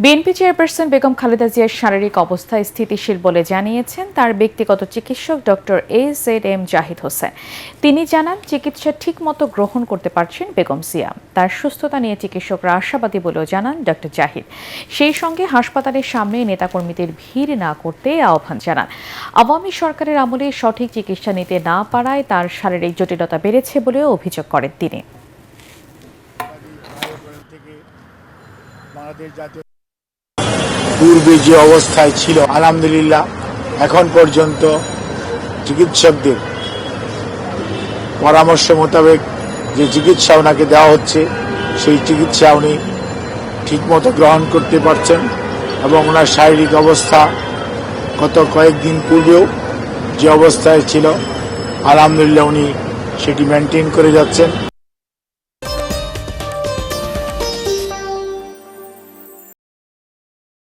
BNP chairperson Begum Khaleda জিয়ার শারীরিক অবস্থা স্থিতিশীল বলে জানিয়েছেন তার ব্যক্তিগত চিকিৎসক ডক্টর AZM জাহিদ হোসেন। তিনি জানান, চিকিৎসা ঠিকমতো গ্রহণ করতে পারছেন বেগম জিয়া। তার সুস্থতা নিয়ে চিকিৎসকরা আশাবাদী বলেও জানান ডক্টর জাহিদ। সেই সঙ্গে হাসপাতালের সামনে নেতাকর্মীদের ভিড় না করতে আহ্বান জানান। আওয়ামী সরকারের আমলে সঠিক চিকিৎসা নিতে না পারায় তার শারীরিক জটিলতা বেড়েছে বলেও অভিযোগ করেন তিনি। পূর্বে যে অবস্থায় ছিল, আলহামদুলিল্লাহ এখন পর্যন্ত চিকিৎসকদের পরামর্শ মোতাবেক যে চিকিৎসা ওনাকে দেওয়া হচ্ছে সেই চিকিৎসা উনি ঠিকমতো গ্রহণ করতে পারছেন এবং ওনার শারীরিক অবস্থা গত কয়েকদিন পূর্বেও যে অবস্থায় ছিল আলহামদুলিল্লাহ উনি সেটি মেনটেন করে যাচ্ছেন।